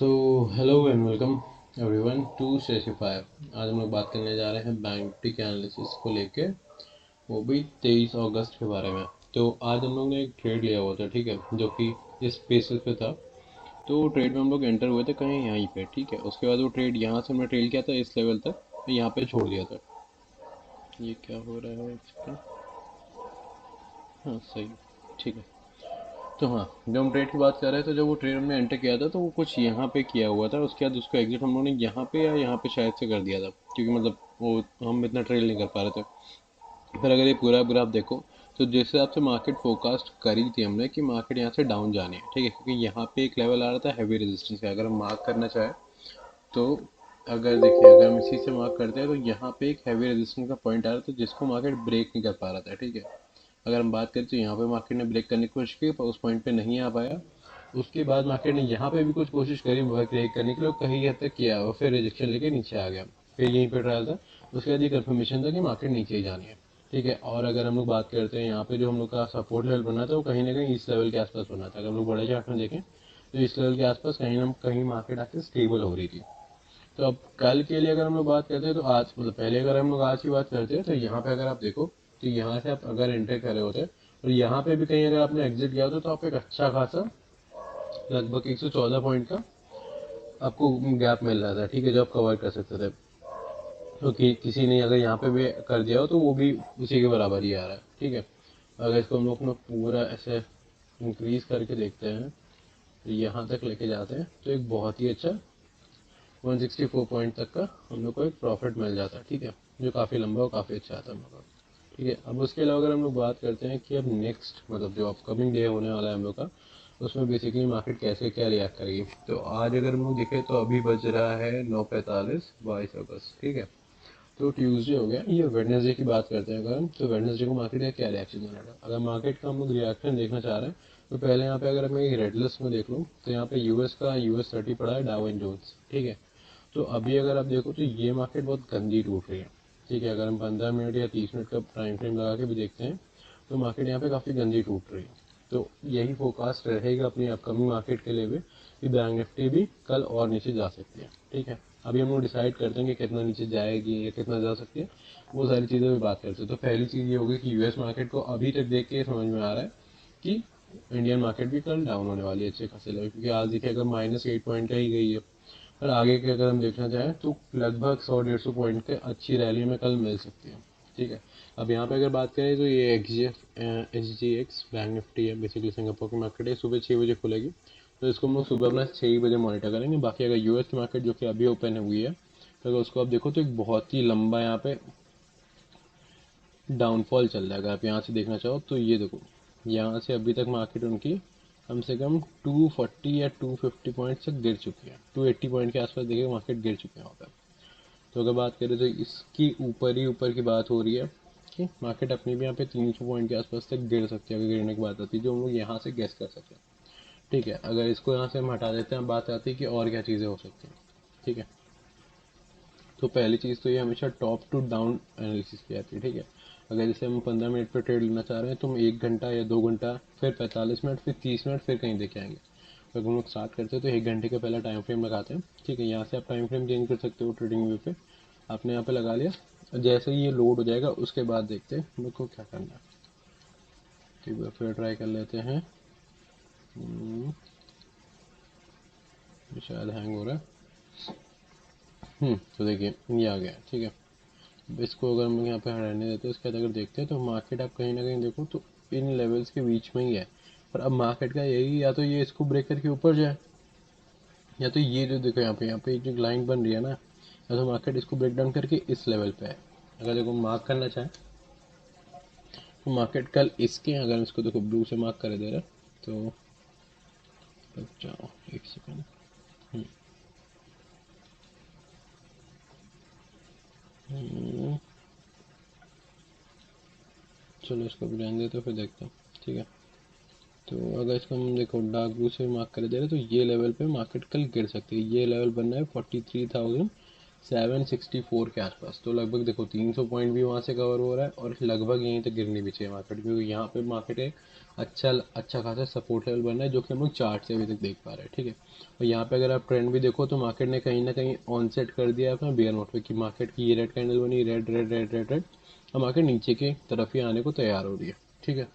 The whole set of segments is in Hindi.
So hello and welcome everyone to सेसिफाई। आज हम लोग बात करने जा रहे हैं बैंक निफ्टी के एनालिसिस को लेके, वो भी 23 अगस्त के बारे में। तो आज हम लोग ने एक ट्रेड लिया हुआ था, ठीक है, जो कि इस बेसिस पे था। तो ट्रेड में हम लोग एंटर हुए थे कहीं यहीं पे, ठीक है। उसके बाद वो ट्रेड यहाँ से हमने ट्रेल किया था इस लेवल तक, यहाँ पे छोड़ दिया था। ये क्या हो रहा है इसका? हाँ सही, ठीक है। तो हाँ, जब हम ट्रेड की बात कर रहे थे, जब वो ट्रेड हमने एंटर किया था तो वो कुछ यहाँ पे किया हुआ था। उसके बाद उसको एग्जिट हम लोगों ने यहाँ पे या यहाँ पे शायद से कर दिया था, क्योंकि मतलब वो हम इतना ट्रेड नहीं कर पा रहे थे। फिर अगर ये पूरा पूरा आप देखो, तो जिस हिसाब से मार्केट फोरकास्ट करी थी हमने कि मार्केट यहाँ से डाउन जानी है, ठीक है, क्योंकि यहाँ पे एक लेवल आ रहा था हैवी रेजिस्टेंस का। अगर हम मार्क करना चाहें तो, अगर देखिए, अगर हम इसी से मार्क करते हैं तो यहाँ पे एक हैवी रेजिस्टेंस का पॉइंट आ रहा था जिसको मार्केट ब्रेक नहीं कर पा रहा था, ठीक है। अगर हम बात करें तो यहाँ पे मार्केट ने ब्रेक करने की कोशिश की पर उस पॉइंट पे नहीं आ पाया। उसके बाद मार्केट ने यहाँ पे भी कुछ कोशिश करी ब्रेक करने के लिए, कहीं हद तक किया और फिर रिजेक्शन लेके नीचे आ गया। फिर यहीं पे ट्रायल था। उसके बाद ये कंफर्मेशन था कि मार्केट नीचे ही जानी है, ठीक है। और अगर हम लोग बात करते हैं यहाँ पे जो हम लोग का सपोर्ट लेवल बना था, वो कहीं ना कहीं इस लेवल के आसपास बना था। अगर हम लोग बड़े चार्ट में देखें तो इस लेवल के आसपास कहीं ना कहीं मार्केट आके स्टेबल हो रही थी। तो अब कल के लिए अगर हम लोग बात करते हैं तो आज, मतलब पहले अगर हम लोग आज की बात करते हैं तो यहाँ पे अगर आप देखो, तो यहाँ से आप अगर एंटर कर रहे होते और यहाँ पे भी कहीं अगर आपने एग्जिट किया होता तो आपको एक अच्छा खासा लगभग 114 पॉइंट का आपको गैप मिल रहा था, ठीक है, जो आप कवर कर सकते थे। तो किसी ने अगर यहाँ पे भी कर दिया हो तो वो भी उसी के बराबर ही आ रहा है, ठीक है। अगर इसको हम लोग अपना पूरा ऐसे इंक्रीज करके देखते हैं, यहाँ तक लेके जाते हैं, तो एक बहुत ही अच्छा 164 पॉइंट तक का हम लोग को एक प्रॉफिट मिल जाता है, ठीक है, जो काफ़ी लंबा और काफ़ी अच्छा आता है हम लोग का, ठीक है। अब उसके अलावा अगर हम लोग बात करते हैं कि अब नेक्स्ट, मतलब जो अपकमिंग डे होने वाला है हम लोग का, उसमें बेसिकली मार्केट कैसे क्या रिएक्ट करेगी। तो आज अगर हम लोग देखें तो अभी बज रहा है 9:45, 22 अगस्त, ठीक है। तो ट्यूसडे हो गया, ये वेडनेसडे की बात करते हैं अगर हम, तो वेडनेसडे को मार्केट का क्या रिएक्शन बनेगा। अगर मार्केट का हम लोग रिएक्शन देखना चाह रहे हैं तो पहले यहाँ पे अगर मैं एक रेड लिस्ट में देख लूँ तो यहाँ पे यूएस का US 30 पड़ा है, डाउ एंड जोन्स, ठीक है। तो अभी अगर आप देखो तो ये मार्केट बहुत गंदी टूट रही है, ठीक है। अगर हम 15 मिनट या 30 मिनट का टाइम फ्रेम लगा के भी देखते हैं तो मार्केट यहाँ पे काफ़ी गंदी टूट रही है। तो यही फोकास्ट रहेगा अपनी अपकमिंग मार्केट के लिए भी, कि बैंक निफ्टी भी कल और नीचे जा सकती है, ठीक है। अभी हम लोग डिसाइड करते हैं कि कितना नीचे जाएगी या कितना जा सकती है, वो सारी चीज़ें भी बात करते हैं। तो पहली चीज़ ये होगी कि यूएस मार्केट को अभी तक देख के समझ में आ रहा है कि इंडियन मार्केट भी कल डाउन होने वाली है अच्छे खासे लेवल, क्योंकि आज देखिए अगर -8 पॉइंट का ही गई है। पर आगे के अगर हम देखना चाहें तो लगभग 100-150 पॉइंट के अच्छी रैली में कल मिल सकती है, ठीक है। अब यहाँ पे अगर बात करें तो ये SGX बैंक निफ्टी है, बेसिकली सिंगापुर की मार्केट है, सुबह 6 बजे खुलेगी। तो इसको हम लोग सुबह अपना 6 बजे मॉनिटर करेंगे। बाकी अगर यूएस की मार्केट जो कि अभी ओपन हुई है, तो अगर उसको आप देखो तो एक बहुत ही लंबा यहाँ पे डाउनफॉल चल रहा है। अगर आप यहाँ से देखना चाहो तो ये देखो, यहाँ से अभी तक मार्केट उनकी कम से कम 240 या 250 पॉइंट से गिर चुकी है। 280 पॉइंट के आसपास देखिए मार्केट गिर चुके हैं वहाँ पर। तो अगर बात करें तो इसकी ऊपर ही ऊपर की बात हो रही है कि मार्केट अपनी भी यहाँ पे 300 पॉइंट के आसपास तक गिर सकती है। अगर गिरने की बात आती है जो हम लोग यहाँ से गेस कर सकते हैं, ठीक है। अगर इसको यहाँ से हम हटा देते हैं, बात आती है कि और क्या चीज़ें हो सकती हैं, ठीक है। तो पहली चीज़ तो ये हमेशा टॉप टू डाउन एनालिसिस की जाती है, ठीक है। अगर जैसे हम 15 मिनट पर ट्रेड लेना चाह रहे हैं तो हम 1 घंटा या 2 घंटा, फिर 45 मिनट, फिर 30 मिनट, फिर कहीं देखे आएंगे। तो अगर हम लोग स्टार्ट करते हैं तो 1 घंटे का पहला टाइम फ्रेम लगाते हैं, ठीक है। यहाँ से आप टाइम फ्रेम चेंज कर सकते हो ट्रेडिंग व्यू पे। आपने यहाँ पे लगा लिया, और जैसे ही ये लोड हो जाएगा उसके बाद देखते हैं मेरे को क्या करना है। एक बार फिर ट्राई कर लेते हैं। ये शायद हैंग हो रहा है। तो देखिए ये आ गया, ठीक है। अब इसको अगर हम लोग यहाँ पे हटाने देते हैं, उसके बाद अगर देखते हैं तो मार्केट आप कहीं ना कहीं देखो तो इन लेवल्स के बीच में ही है। पर अब मार्केट का यही, या तो ये इसको ब्रेक करके ऊपर जाए, या तो ये जो देखो यहाँ पे जो लाइन बन रही है ना, या तो मार्केट इसको ब्रेक डाउन करके इस लेवल पे है। अगर देखो मार्क करना चाहें तो मार्केट कल इसके, अगर इसको देखो ब्लू से मार्क कर दे रहा है तो, रुक जाओ एक सेकेंड। हम्म, हम्म, चलो इसको भी रहने देते, फिर देखते हैं, ठीक है। तो अगर इसको हम देखो डार्क ब्लू से मार्क कर दे रहे तो ये लेवल पे मार्केट कल गिर सकती है। ये लेवल बनना है 43,764 के आसपास। तो लगभग देखो 300 पॉइंट भी वहाँ से कवर हो रहा है और लगभग यहीं तक गिरनी भी चाहिए मार्केट, क्योंकि यहाँ पे मार्केट एक अच्छा खासा सपोर्ट लेवल बन रहा है, जो कि हम लोग चार्ट से अभी तक देख पा रहे हैं, ठीक है। और यहाँ पे अगर आप ट्रेंड भी देखो तो मार्केट ने कहीं ना कहीं ऑन सेट कर दिया है अपना बियर मोड पे, कि मार्केट की ये रेड कैंडल बनी, red red red red red, और मार्केट नीचे की तरफ ही आने को तैयार हो रही है, ठीक है।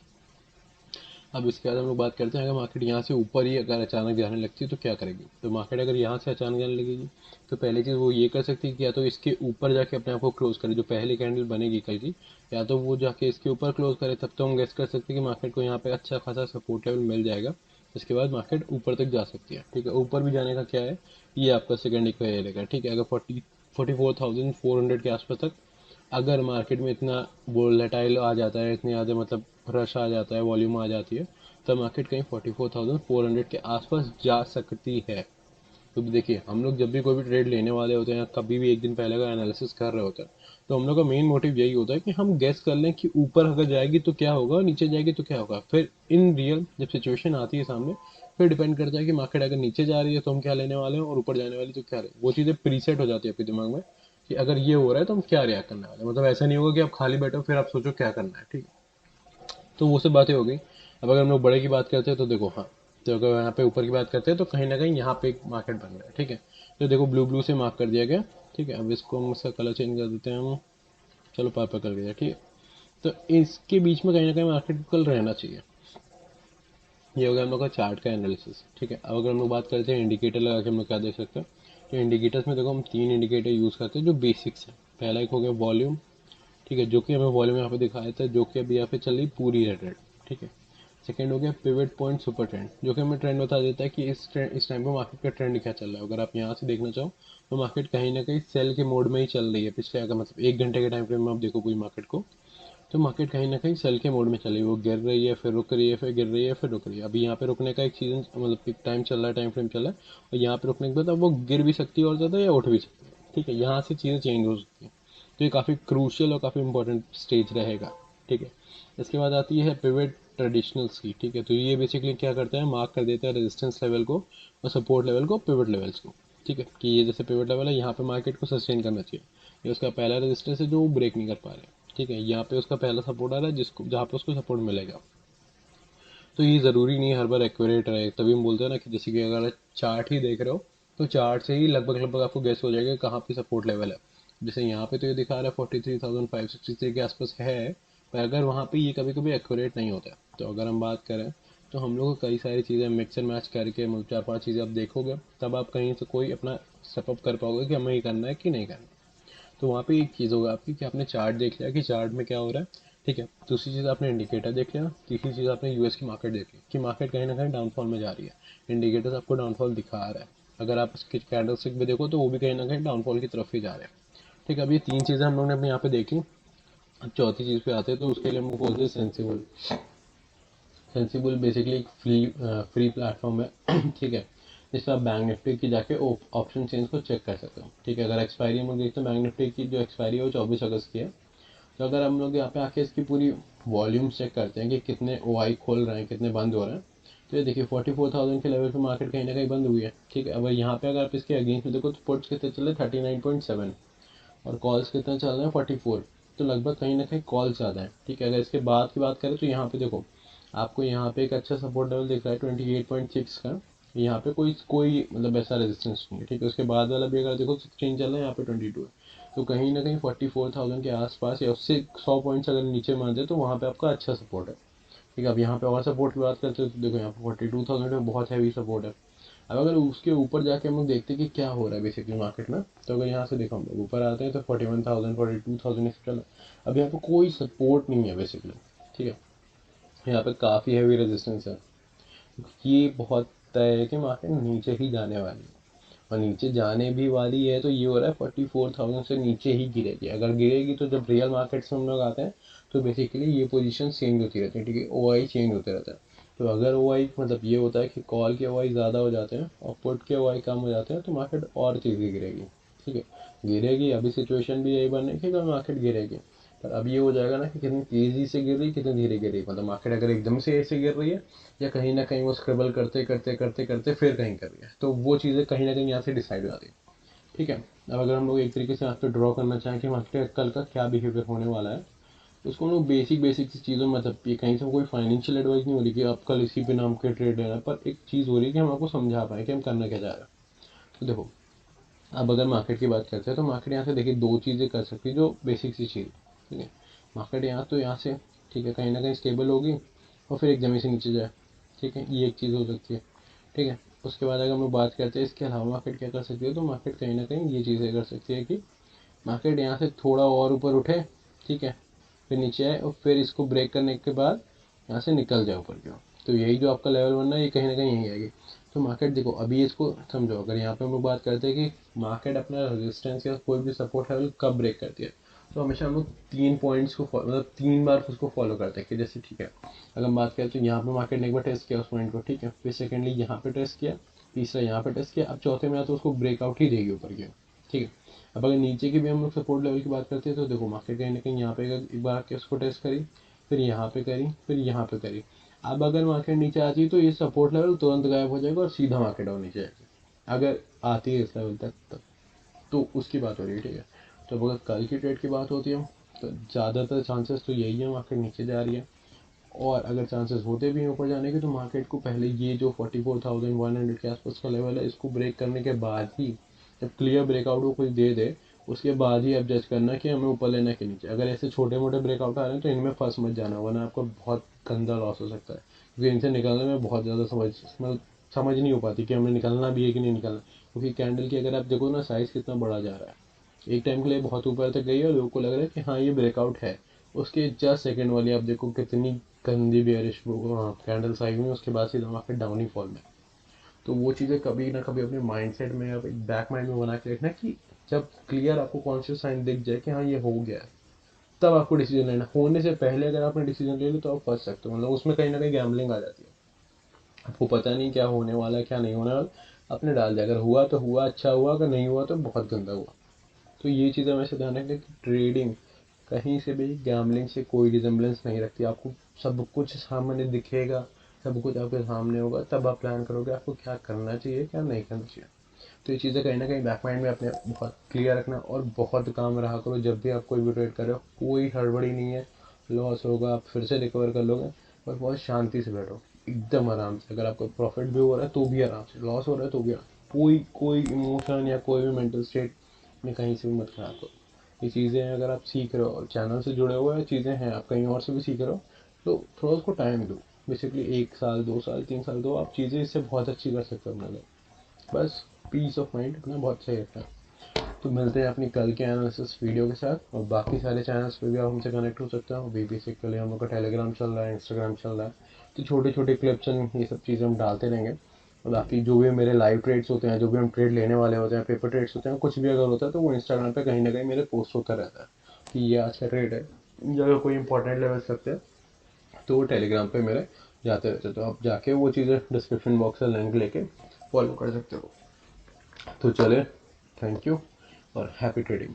अब इसके बाद हम लोग बात करते हैं, अगर मार्केट यहाँ से ऊपर ही अगर अचानक जाने लगती है तो क्या करेगी। तो मार्केट अगर यहाँ से अचानक जाने लगेगी तो पहली चीज़ वो ये कर सकती है कि या तो इसके ऊपर जाके अपने आप को क्लोज करे, जो पहली कैंडल बनेगी कल की, या तो वो जाके इसके ऊपर क्लोज करे, तब तो हम गेस कर सकते हैं कि मार्केट को यहाँ पे अच्छा खासा सपोर्ट लेवल मिल जाएगा। इसके बाद मार्केट ऊपर तक जा सकती है, ठीक है। ऊपर भी जाने का क्या है, ये आपका सेकंड इक्वेशन रहेगा, ठीक है। अगर 44,400 के आसपास तक अगर मार्केट में इतना वोलेटाइल आ जाता है, इतने ज़्यादा मतलब रश आ जाता है, वॉल्यूम आ जाती है, तब मार्केट कहीं 44,400 के आसपास जा सकती है। तो देखिए, हम लोग जब भी कोई भी ट्रेड लेने वाले होते हैं, कभी भी एक दिन पहले का एनालिसिस कर रहे होते हैं, तो हम लोग का मेन मोटिव यही होता है कि हम गेस कर लें कि ऊपर अगर जाएगी तो क्या होगा और नीचे जाएगी तो क्या होगा। फिर इन रियल जब सिचुएशन आती है सामने, फिर डिपेंड करता है कि मार्केट अगर नीचे जा रही है तो हम क्या लेने वाले हैं, और ऊपर जाने वाली तो क्या रहे। वो चीज़ें प्रीसेट हो जाती है आपके दिमाग में कि अगर ये हो रहा है तो हम क्या रिएक्ट करने वाले हैं। मतलब ऐसा नहीं होगा कि आप खाली बैठो फिर आप सोचो क्या करना है, ठीक है। तो वो सब बातें हो गई। अब अगर हम लोग बड़े की बात करते हैं तो देखो, हाँ, तो अगर यहाँ पे ऊपर की बात करते हैं तो कहीं ना कहीं यहाँ पे एक मार्केट बन रहा है, ठीक है। तो देखो ब्लू ब्लू से मार्क कर दिया गया, ठीक है। अब इसको हम इसका कलर चेंज कर देते हैं हम, चलो पर्पल कर दिया, ठीक है। तो इसके बीच में कहीं ना कहीं मार्केट कल रहना चाहिए। ये हो गया हम लोग का चार्ट का एनालिसिस, ठीक है। अब अगर हम लोग बात करते हैं इंडिकेटर लगा के हम लोग क्या देख सकते हैं, तो इंडिकेटर्स में देखो हम तीन इंडिकेटर यूज़ करते हैं जो बेसिक्स हैं। पहला एक हो गया वॉल्यूम, ठीक है, जो कि हमें वॉल्यूम यहाँ पे दिखाया था, जो कि अभी यहाँ पे चल रही पूरी रेड रेड, ठीक है। सेकंड हो गया पिवट पॉइंट सुपर ट्रेंड, जो कि हमें ट्रेंड बता देता है कि इस टाइम पे मार्केट का ट्रेंड क्या चल रहा है। अगर आप यहाँ से देखना चाहो तो मार्केट कहीं ना कहीं सेल के मोड में ही चल रही है। पिछले अगर मतलब एक घंटे के टाइम फ्रेम में आप देखो कोई मार्केट को, तो मार्केट कहीं ना कहीं सेल के मोड में चल रही है। वो गिर रही है, फिर रुक रही है, फिर गिर रही है, फिर रुक रही है। अभी यहाँ पे रुकने का एक सीजन मतलब एक टाइम चल रहा है, टाइम फ्रेम चल रहा है, और यहाँ पे रुकने के बाद अब वो गिर भी सकती है और ज़्यादा, या उठ भी सकती है, ठीक है। यहाँ से चीज़ें चेंज हो सकती हैं। तो ये काफ़ी क्रूशियल और काफ़ी इंपॉर्टेंट स्टेज रहेगा, ठीक है। इसके बाद आती है पिवट ट्रेडिशनल्स की, ठीक है। तो ये बेसिकली क्या करता है, मार्क कर देता है रेजिस्टेंस लेवल को और सपोर्ट लेवल को, पिवट लेवल्स को, ठीक है। कि ये जैसे पिवट लेवल है, यहाँ पे मार्केट को सस्टेन करना चाहिए, ये उसका पहला रेजिस्टेंस है जो वो ब्रेक नहीं कर पा रहे हैं, ठीक है। यहाँ पे उसका पहला सपोर्ट आ रहा है जिसको जहाँ पे उसको सपोर्ट मिलेगा। तो ये ज़रूरी नहीं है हर बार एक्यूरेट रहे, तभी हम बोलते हैं ना कि जैसे कि अगर चार्ट ही देख रहे हो तो चार्ट से ही लगभग लगभग आपको गैस हो जाएगा कहाँ पे सपोर्ट लेवल है। जैसे यहाँ पे तो ये दिखा रहा है 43,563 के आसपास है, पर अगर वहाँ पे ये कभी कभी एक्यूरेट नहीं होता है। तो अगर हम बात करें तो हम लोग को कई सारी चीज़ें मिक्स एंड मैच करके मतलब चार पांच चीज़ें आप देखोगे, तब आप कहीं से कोई अपना स्टेप कर पाओगे कि हमें ये करना है कि नहीं करना। तो वहाँ पे एक चीज़ होगा आपकी कि आपने चार्ट देख लिया कि चार्ट में क्या हो रहा है, ठीक है। दूसरी चीज़ आपने इंडिकेटर देख लिया, तीसरी चीज़ आपने यूएस की मार्केट देख ली कि मार्केट कहीं ना कहीं डाउनफॉल में जा रही है। इंडिकेटर्स आपको डाउनफॉल दिखा रहा है, अगर आप इसके कैंडल स्टिक भी देखो तो वो भी कहीं ना कहीं डाउनफॉल की तरफ ही जा रहे हैं, ठीक है। अब ये तीन चीज़ें हम लोग ने अपने यहाँ पे देखी। अब चौथी चीज़ पे आते हैं, तो उसके लिए हम बोलते हैं सेंसिबल। सेंसिबल बेसिकली एक फ्री प्लेटफॉर्म है ठीक है, जिससे आप बैंक निफ्टी की जाके ऑप्शन चेंज को चेक कर सकते हो, ठीक है। अगर एक्सपायरी हम लोग देखते हैं बैंक निफ्टी की, जो एक्सपायरी है वो 24 अगस्त की है। तो अगर हम लोग यहाँ पे आके इसकी पूरी वॉल्यूम चेक करते हैं कि कितने ओ आई खोल रहे हैं, कितने बंद हो रहे हैं, तो ये देखिए 44,000 के लेवल पे मार्केट कहीं ना कहीं बंद हुई है, ठीक है। अब यहाँ पे अगर आप इसके अगेंस्ट में देखो तो पुट्स कितने चल रहे हैं 39.7, और कॉल्स कितने चल रहे हैं 44। तो लगभग कहीं ना कहीं कॉल्स ज़्यादा है, ठीक है। अगर इसके बाद की बात करें तो यहाँ पे देखो, आपको यहाँ पे एक अच्छा सपोर्ट लेवल दिख रहा है 28.6 का। यहाँ पे कोई कोई मतलब ऐसा रेजिस्टेंस नहीं है, ठीक है। उसके बाद वाला भी अगर देखो 16 चल रहा है, यहाँ पे 22 है। तो कहीं ना कहीं 44,000 के आसपास या उससे 100 पॉइंट्स अगर नीचे मान दे तो वहाँ पे आपका अच्छा सपोर्ट है, ठीक है। अब यहाँ पे और सपोर्ट की बात करते हो तो देखो यहाँ पे 42,000 में बहुत हैवी सपोर्ट है। अब अगर उसके ऊपर जाके हम लोग देखते हैं कि क्या हो रहा है बेसिकली मार्केट में, तो अगर यहाँ से देखो हम लोग ऊपर आते हैं तो 41,000 42,000 इस चल। अब यहाँ पे कोई सपोर्ट नहीं है बेसिकली, ठीक है। यहाँ पे काफ़ी हैवी रेजिस्टेंस है। ये बहुत तय है कि मार्केट नीचे ही जाने वाली है, और नीचे जाने भी वाली है। तो ये हो रहा है 44,000 से नीचे ही गिरेगी। अगर गिरेगी तो जब रियल मार्केट्स में हम लोग आते हैं तो बेसिकली ये पोजीशन चेंज होती रहती है, ठीक है। ओ आई चेंज होते रहता है। तो अगर ओ आई मतलब ये होता है कि कॉल के ओ आई ज़्यादा हो जाते हैं और पुट के ओ आई कम हो जाते हैं, तो मार्केट और तेज़ी गिरेगी, ठीक है। गिरेगी, अभी सिचुएशन भी यही बन रही है कि मार्केट गिरेगी। पर अब ये हो जाएगा ना कि कितनी तेज़ी से गिर रही है, कितनी धीरे गिर रही है। मतलब मार्केट अगर एकदम से ऐसे गिर रही है, या कहीं ना कहीं वो स्क्रिबल करते करते करते करते फिर कहीं कर रही है, तो वो चीज़ें कहीं ना कहीं यहाँ से डिसाइड हो जाती है, ठीक है। अब अगर हम लोग एक तरीके से यहाँ पे ड्रॉ करना चाहें कि मार्केट कल का क्या बिहेवियर होने वाला है, उसको हम लोग बेसिक बेसिक चीज़ों में, मतलब ये कहीं से कोई फाइनेंशियल एडवाइस नहीं हो रही कि आप कल इसी पे नाम के ट्रेड लेना, पर एक चीज़ हो रही है कि हम आपको समझा पाएँ कि हम करना क्या चाह रहे हैं। तो देखो, अब अगर मार्केट की बात करते हैं तो मार्केट यहाँ से देखिए दो चीज़ें कर सकती है, जो बेसिक सी चीज़, ठीक है। मार्केट यहाँ तो यहाँ से, ठीक है, कहीं ना कहीं स्टेबल होगी और फिर एक जमीन से नीचे जाए, ठीक है, ये एक चीज़ हो सकती है, ठीक है। उसके बाद अगर हम लोग बात करते हैं इसके अलावा मार्केट क्या कर सकती है, तो मार्केट कहीं ना कहीं ये चीज़ें कर सकती है कि मार्केट यहाँ से थोड़ा और ऊपर उठे, ठीक है, फिर नीचे आए और फिर इसको ब्रेक करने के बाद यहाँ से निकल जाए ऊपर की ओर। तो यही जो आपका लेवल बनना है ये कहीं ना कहीं यही आएगी। तो मार्केट देखो अभी इसको समझो, अगर यहाँ पे हम लोग बात करते हैं कि मार्केट अपना रेजिस्टेंस या कोई भी सपोर्ट लेवल कब ब्रेक करती है, तो हमेशा हम लोग 3 पॉइंट्स को मतलब 3 बार उसको फॉलो करते हैं कि जैसे, ठीक है, अगर हम बात करें तो यहाँ पे मार्केट ने एक बार टेस्ट किया उस पॉइंट को, ठीक है, फिर सेकेंडली यहाँ पे टेस्ट किया, तीसरा यहाँ पे टेस्ट किया, अब चौथे में तो उसको ब्रेकआउट ही देगी ऊपर की, ठीक है। अब अगर नीचे की भी हम लोग सपोर्ट लेवल की बात करते हैं तो देखो मार्केट कहीं ना कहीं यहाँ पे एक बार आके उसको टेस्ट करी, फिर यहाँ पे करी, फिर यहाँ पे करी। अब अगर मार्केट नीचे आती है तो ये सपोर्ट लेवल तुरंत गायब हो जाएगा और सीधा मार्केट और नीचे जाएगी, अगर आती है इस लेवल तक तो उसकी बात हो रही है, ठीक है। तो अगर कल की ट्रेड की बात होती है तो ज़्यादातर चांसेस तो यही है मार्केट नीचे जा रही है, और अगर चांसेस होते भी हैं ऊपर जाने के तो मार्केट को पहले ये जो 44,100 के आसपास का लेवल है इसको ब्रेक करने के बाद ही, जब क्लियर ब्रेकआउट को कुछ दे दे उसके बाद ही अब जज करना कि हमें ऊपर लेना है कि नीचे। अगर ऐसे छोटे मोटे ब्रेकआउट आ रहे हैं तो इनमें फंस मत जाना, वरना आपको बहुत गंदा लॉस हो सकता है, क्योंकि इनसे निकलने में बहुत ज़्यादा समझ नहीं हो पाती कि हमें निकलना भी है कि नहीं निकलना। क्योंकि कैंडल की अगर आप देखो ना साइज़ कितना बड़ा जा रहा है, एक टाइम के लिए बहुत ऊपर तक गई है और लोगों को लग रहा है कि हाँ ये ब्रेकआउट है, उसके जस्ट सेकंड वाली आप देखो कितनी गंदी बेयरिश कैंडल साइज में, उसके बाद सीधा मार्केट डाउन ही फॉल में। तो वो चीज़ें कभी ना कभी अपने माइंडसेट में या बैक माइंड में बना के रखना कि जब क्लियर आपको कॉन्शियस साइन दिख जाए कि हाँ ये हो गया है, तब आपको डिसीजन लेना। होने से पहले अगर आपने डिसीजन ले ली तो आप फंस सकते हो, मतलब उसमें कहीं ना कहीं गैम्बलिंग आ जाती है। आपको पता नहीं क्या होने वाला है क्या नहीं होने वाला, आपने डाल दिया, अगर हुआ तो हुआ, अच्छा हुआ, अगर नहीं हुआ तो बहुत गंदा हुआ। तो ये चीज़ें हमेशा ध्यान रखना कि ट्रेडिंग कहीं से भी गैम्बलिंग से कोई रिजेम्बलेंस नहीं रखती। आपको सब कुछ सामने दिखेगा, सब कुछ आपके सामने होगा, तब आप प्लान करोगे आपको क्या करना चाहिए क्या नहीं करना चाहिए। तो ये चीज़ें कहीं ना कहीं बैक माइंड में अपने बहुत क्लियर रखना और बहुत काम रहा करो। जब भी आप कोई भी ट्रेड कर रहे हो कोई हड़बड़ी नहीं है, लॉस होगा आप फिर से रिकवर कर लोगे, पर बहुत शांति से बैठो, एकदम आराम से। अगर आपको प्रॉफिट भी हो रहा है तो भी आराम से, लॉस हो रहा है तो भी आराम, कोई कोई इमोशन या कोई भी मेंटल स्टेट में कहीं से भी मत खराब करो। ये चीज़ें अगर आप सीख रहे हो और चैनल से जुड़े हुए चीज़ें हैं, आप कहीं और से भी सीख रहे हो, तो थोड़ा उसको टाइम दो। बेसिकली 1 साल 2 साल 3 साल दो, आप चीज़ें इससे बहुत अच्छी कर सकते हो अपने लिए। बस पीस ऑफ माइंड अपना बहुत सही रखना है। तो मिलते हैं अपनी कल के एनालिसिस वीडियो के साथ, और बाकी सारे चैनल्स पे भी आप हमसे कनेक्ट हो सकते हो। बीबीसी के लिए हम लोग का टेलीग्राम चल रहा है, इंस्टाग्राम चल रहा है, तो छोटे छोटे क्लिप्स एंड ये सब चीज़ें हम डालते रहेंगे। और बाकी जो भी मेरे लाइव ट्रेड्स होते हैं, जो भी हम ट्रेड लेने वाले होते हैं, पेपर ट्रेड्स होते हैं, कुछ भी अगर होता है तो वो इंस्टाग्राम पे कहीं ना कहीं मेरे पोस्ट होता रहता है कि ये आज का ट्रेड है, या अगर कोई इंपॉर्टेंट लेवल सकते हैं तो वो टेलीग्राम पे मेरे जाते रहते हैं। तो आप जाके वो चीज़ें डिस्क्रिप्शन बॉक्स से लिंक लेके फॉलो कर सकते हो। तो चले, थैंक यू और हैप्पी ट्रेडिंग।